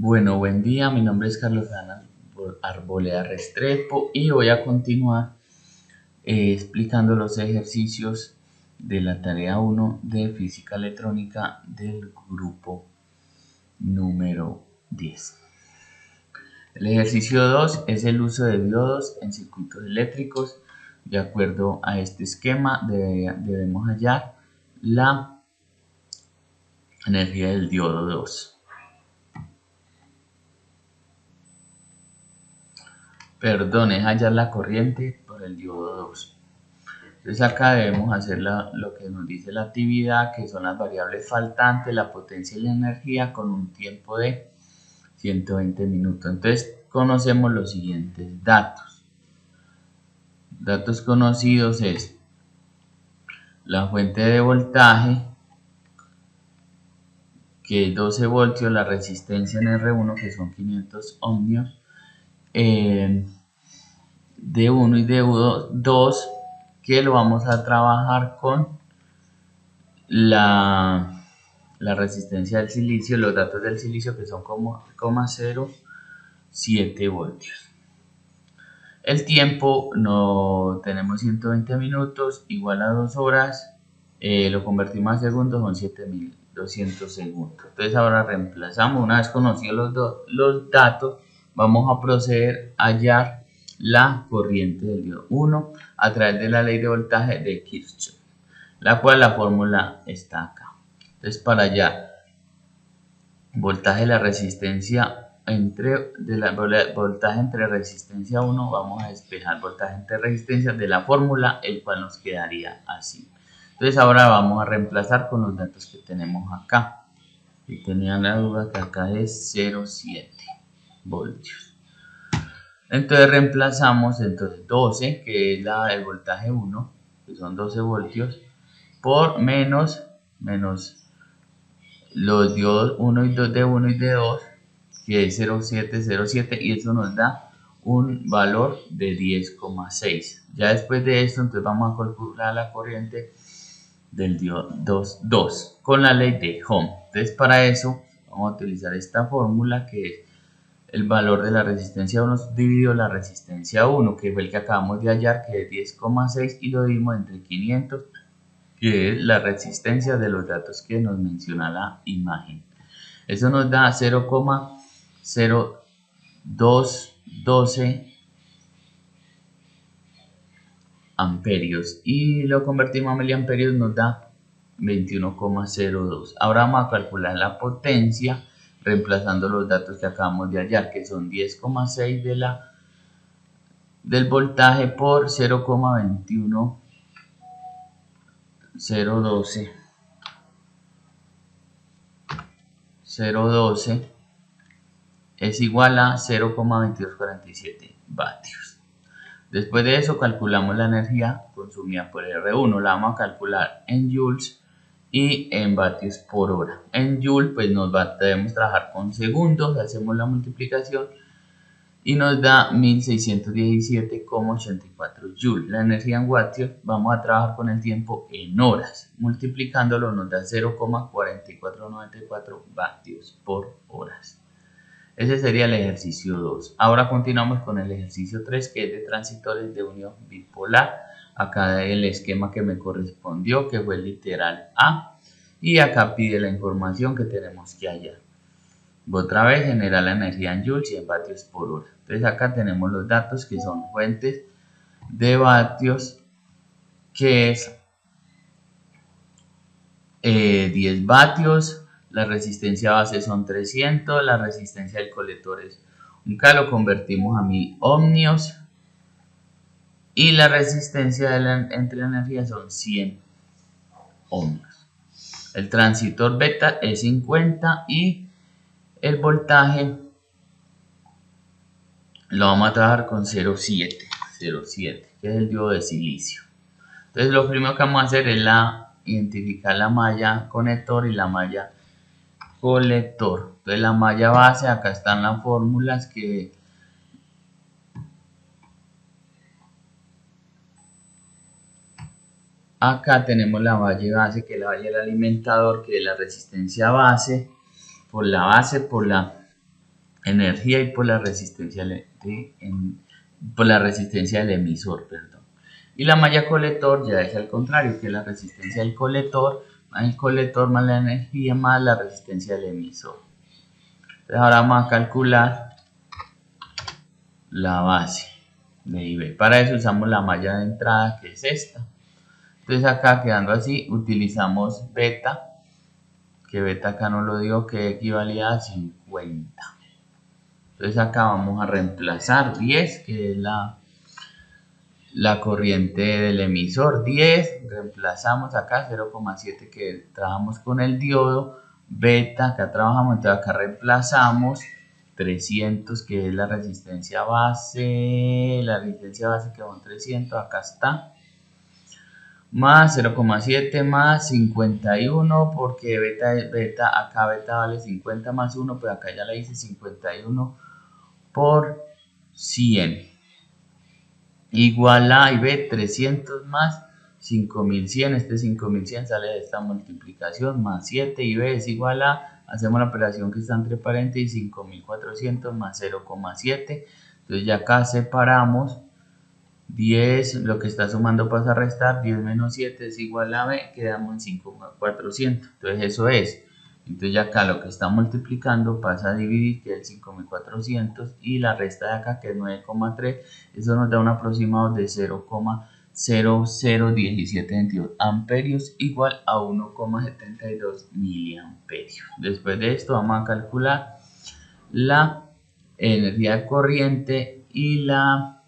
Bueno, buen día, mi nombre es Carlos Arboleda Restrepo y voy a continuar explicando los ejercicios de la tarea 1 de física electrónica del grupo número 10. El ejercicio 2 es el uso de diodos en circuitos eléctricos. De acuerdo a este esquema debemos hallar la energía del diodo 2. Perdón, es hallar la corriente por el diodo 2. Entonces acá debemos hacer lo que nos dice la actividad, que son las variables faltantes, la potencia y la energía con un tiempo de 120 minutos. Entonces conocemos los siguientes datos. Datos conocidos es la fuente de voltaje, que es 12 voltios, la resistencia en R1, que son 500 ohmios, D1 y D2, que lo vamos a trabajar con la resistencia del silicio, los datos del silicio, que son 0,07 voltios. El tiempo no tenemos 120 minutos igual a 2 horas, lo convertimos a segundos, son 7200 segundos. Entonces ahora reemplazamos, una vez conocidos los datos, vamos a proceder a hallar la corriente del diodo 1 a través de la ley de voltaje de Kirchhoff, la cual la fórmula está acá. Entonces para hallar voltaje de la resistencia voltaje entre resistencia 1, vamos a despejar voltaje entre resistencia de la fórmula, el cual nos quedaría así. Entonces ahora vamos a reemplazar con los datos que tenemos acá. Si tenían la duda, que acá es 0,7 voltios. Entonces reemplazamos 12, que es el voltaje 1, que son 12 voltios, por menos los diodos 1 y 2 de 1 y de 2, que es 0,707, y eso nos da un valor de 10,6. Ya después de esto, entonces vamos a calcular la corriente del diodo 2 con la ley de Ohm. Entonces para eso vamos a utilizar esta fórmula, que es el valor de la resistencia 1 dividido la resistencia 1, que fue el que acabamos de hallar, que es 10,6, y lo dimos entre 500, que es la resistencia de los datos que nos menciona la imagen. Eso nos da 0,0212 amperios, y lo convertimos a miliamperios, nos da 21,02. Ahora vamos a calcular la potencia reemplazando los datos que acabamos de hallar, que son 10,6 del voltaje por 0,21012 es igual a 0,2247 vatios. Después de eso calculamos la energía consumida por R1, la vamos a calcular en joules y en vatios por hora. En joules pues debemos trabajar con segundos, hacemos la multiplicación y nos da 1617,84 joules. La energía en vatios vamos a trabajar con el tiempo en horas, multiplicándolo nos da 0,4494 vatios por horas. Ese sería el ejercicio 2. Ahora continuamos con el ejercicio 3, que es de transistores de unión bipolar. Acá el esquema que me correspondió, que fue el literal A. Y acá pide la información que tenemos que hallar. Otra vez generar la energía en joules y en vatios por hora. Entonces acá tenemos los datos, que son fuentes de vatios, que es 10 vatios. La resistencia base son 300, la resistencia del colector es 1K, lo convertimos a 1000 ohmios, y la resistencia entre la energía son 100 ohmios. El transistor beta es 50 y el voltaje lo vamos a trabajar con 0,7, que es el diodo de silicio. Entonces lo primero que vamos a hacer es identificar la malla conector y la malla colector. Entonces la malla base, acá están las fórmulas, que acá tenemos la malla base, que es la malla del alimentador, que es la resistencia base por la energía y por la resistencia por la resistencia del emisor, perdón. Y la malla colector ya es al contrario, que es la resistencia del colector más la energía más la resistencia del emisor. Entonces ahora vamos a calcular la base de IB. Para eso usamos la malla de entrada, que es esta. Entonces acá, quedando así, utilizamos beta, que beta acá no lo digo, que equivalía a 50. Entonces acá vamos a reemplazar 10, que es la corriente del emisor. 10, reemplazamos acá 0,7 que trabajamos con el diodo. Beta, acá trabajamos, entonces acá reemplazamos 300, que es la resistencia base. La resistencia base quedó en 300, acá está. Más 0,7 más 51, porque acá beta vale 50 más 1, pues acá ya la hice 51 por 100. Igual a y b 300 más 5100, este 5100 sale de esta multiplicación, más 7 y b es igual a, hacemos la operación que está entre paréntesis, 5400 más 0,7, entonces ya acá separamos 10, lo que está sumando pasa a restar, 10 menos 7 es igual a b, quedamos en 5400, entonces eso es. Entonces ya acá lo que está multiplicando pasa a dividir, que es 5400, y la resta de acá, que es 9,3, eso nos da un aproximado de 0,001722 amperios, igual a 1,72 miliamperios. Después de esto vamos a calcular la energía de corriente y la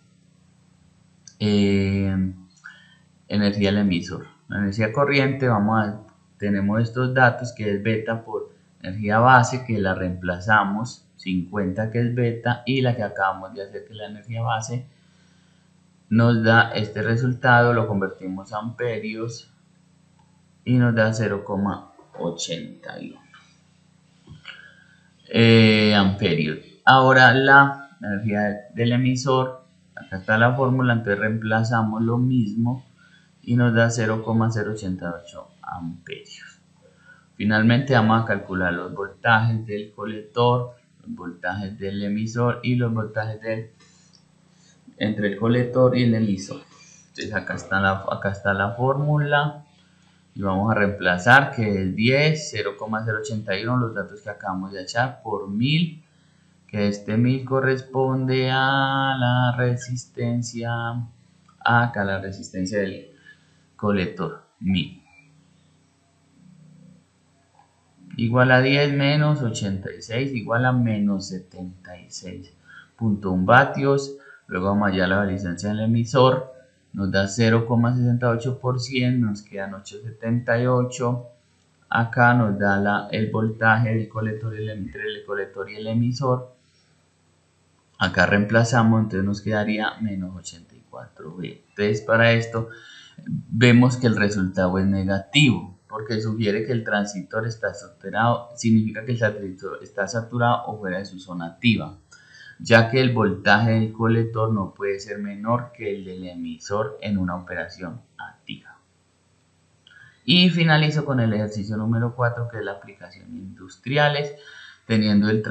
energía del emisor. La energía corriente, tenemos estos datos, que es beta por energía base, que la reemplazamos, 50 que es beta, y la que acabamos de hacer, que es la energía base, nos da este resultado, lo convertimos a amperios y nos da 0,81 amperios. Ahora la energía del emisor, acá está la fórmula, entonces reemplazamos lo mismo y nos da 0,088 amperios. Finalmente vamos a calcular los voltajes del colector, los voltajes del emisor y los voltajes entre el colector y el emisor. Entonces acá está la fórmula y vamos a reemplazar, que es 10, 0,081, los datos que acabamos de echar, por 1000, que este 1000 corresponde a la resistencia, acá la resistencia del colector, 1000. Igual a 10 menos 86, igual a menos 76.1 vatios. Luego vamos allá a la resistencia del emisor, nos da 0,68%, nos quedan 878. Acá nos da el voltaje del colector entre el colector y el emisor. Acá reemplazamos, entonces nos quedaría menos 84. Entonces para esto vemos que el resultado es negativo, porque sugiere que el transistor está saturado, significa que el transistor está saturado o fuera de su zona activa, ya que el voltaje del colector no puede ser menor que el del emisor en una operación activa. Y finalizo con el ejercicio número 4, que es la aplicación industriales. Tenemos el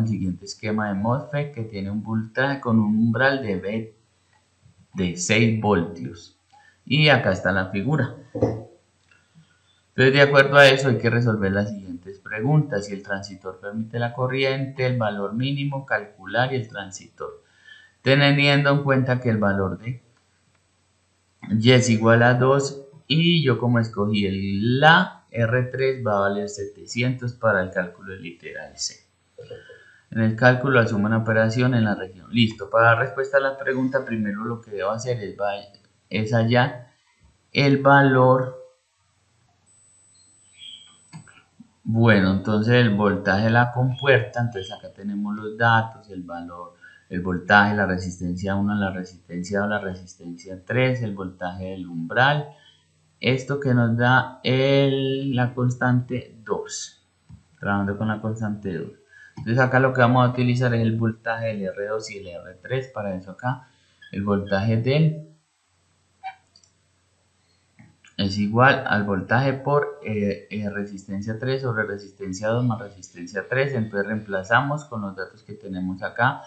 siguiente esquema de MOSFET, que tiene un voltaje con un umbral de 6 voltios. Y acá está la figura. Entonces, de acuerdo a eso, hay que resolver las siguientes preguntas. Si el transistor permite la corriente, el valor mínimo, calcular y el transistor. Teniendo en cuenta que el valor de Y es igual a 2 y yo, como escogí la R3, va a valer 700 para el cálculo del literal C. En el cálculo asumo una operación en la región. Listo. Para dar respuesta a la pregunta, primero lo que debo hacer es hallar el valor. Bueno, entonces el voltaje de la compuerta, entonces acá tenemos los datos, el valor, el voltaje, la resistencia 1, la resistencia 2, la resistencia 3, el voltaje del umbral, esto que nos da la constante 2, trabajando con la constante 2. Entonces acá lo que vamos a utilizar es el voltaje del R2 y el R3, para eso acá el voltaje del es igual al voltaje por resistencia 3 sobre resistencia 2 más resistencia 3. Entonces reemplazamos con los datos que tenemos acá.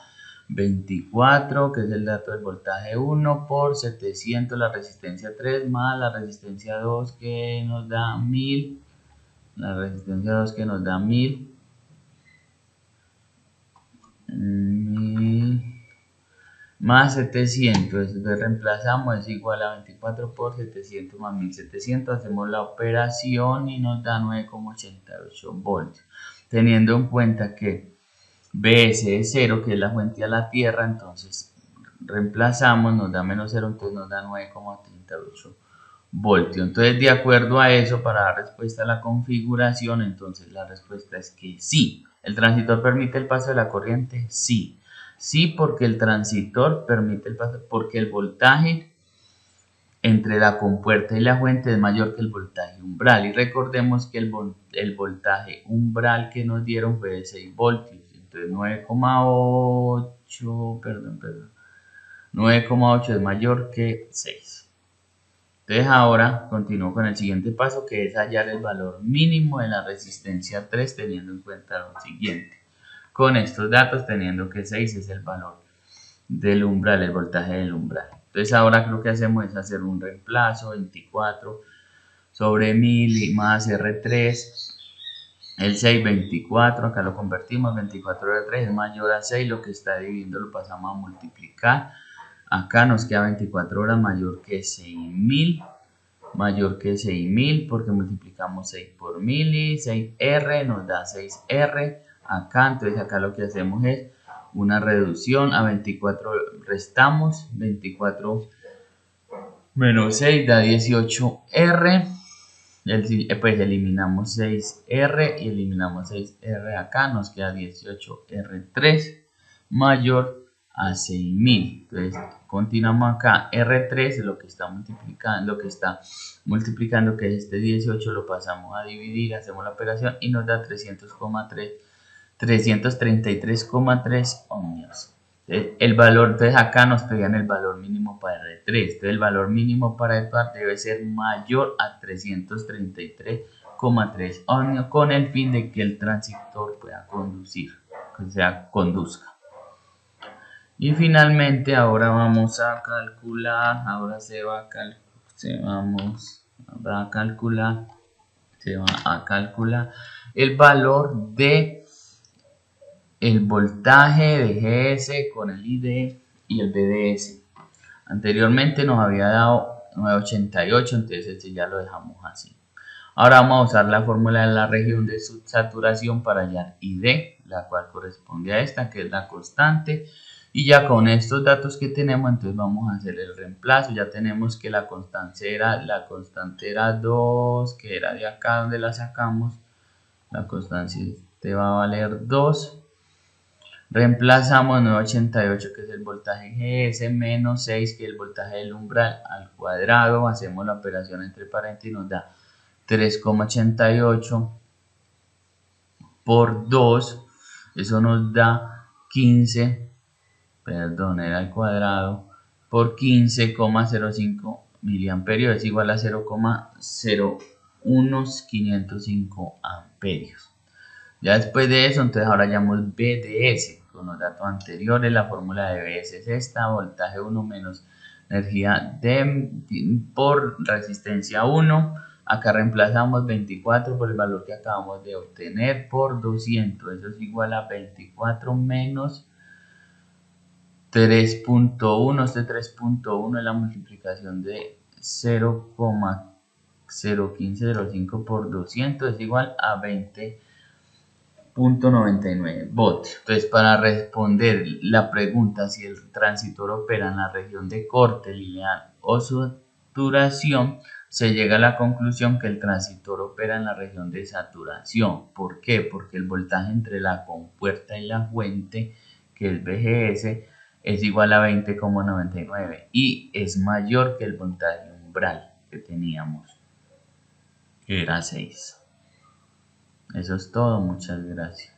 24, que es el dato del voltaje 1, por 700 la resistencia 3 más la resistencia 2 que nos da 1000. La resistencia 2 que nos da 1000. Más 700, entonces reemplazamos, es igual a 24 por 700 más 1700, hacemos la operación y nos da 9,88 voltios, teniendo en cuenta que Bs es 0, que es la fuente a la Tierra, entonces reemplazamos, nos da menos 0, entonces nos da 9,38 voltios. Entonces, de acuerdo a eso, para dar respuesta a la configuración, entonces la respuesta es que sí. ¿El transitor permite el paso de la corriente? Sí. Sí, porque el transitor permite el paso, porque el voltaje entre la compuerta y la fuente es mayor que el voltaje umbral. Y recordemos que el voltaje umbral que nos dieron fue de 6 voltios. Entonces 9,8 es mayor que 6. Entonces ahora continúo con el siguiente paso, que es hallar el valor mínimo de la resistencia 3 teniendo en cuenta lo siguiente. Con estos datos, teniendo que 6 es el valor del umbral, el voltaje del umbral. Entonces ahora lo que hacemos es hacer un reemplazo, 24 sobre 1000 y más R3, el 6, 24, acá lo convertimos, 24 R3 es mayor a 6, lo que está dividiendo lo pasamos a multiplicar, acá nos queda 24 horas mayor que 6000, porque multiplicamos 6 por 1000 y 6R nos da 6R, acá, entonces acá lo que hacemos es una reducción, a 24 restamos, 24 menos 6 da 18R, pues eliminamos 6R y eliminamos 6R acá, nos queda 18R3 mayor a 6000. Entonces continuamos acá, R3 es lo que está multiplicando, que es este 18, lo pasamos a dividir, hacemos la operación y nos da 333,3 ohmios. El valor, entonces acá nos pedían el valor mínimo para R3, entonces el valor mínimo para R2 debe ser mayor a 333,3 ohmios con el fin de que el transistor pueda conduzca. conduzca. Y finalmente ahora vamos a calcular, ahora se va a calcular el valor de el voltaje de GS con el ID y el BDS. Anteriormente nos había dado 988, entonces este ya lo dejamos así. Ahora vamos a usar la fórmula de la región de subsaturación para hallar ID, la cual corresponde a esta, que es la constante. Y ya con estos datos que tenemos, entonces vamos a hacer el reemplazo. Ya tenemos que la constante era 2, que era de acá donde la sacamos. La constante te va a valer 2. Reemplazamos 988, que es el voltaje GS, menos 6, que es el voltaje del umbral, al cuadrado. Hacemos la operación entre paréntesis y nos da 3,88 por 2. Eso nos da 15, perdón, era al cuadrado, por 15,05 miliamperios, es igual a 0,01505 amperios. Ya después de eso, entonces ahora llamamos BDS con los datos anteriores. La fórmula de BS es esta: voltaje 1 menos energía por resistencia 1. Acá reemplazamos 24 por el valor que acabamos de obtener por 200. Eso es igual a 24 menos 3.1. Este 3.1 es la multiplicación de 0,01505 por 200. Es igual a 20,99 voltios. Entonces, para responder la pregunta si el transistor opera en la región de corte, lineal o saturación, se llega a la conclusión que el transistor opera en la región de saturación. ¿Por qué? Porque el voltaje entre la compuerta y la fuente, que es VGS, es igual a 20,99 y es mayor que el voltaje umbral que teníamos, que era 6. Eso es todo, muchas gracias.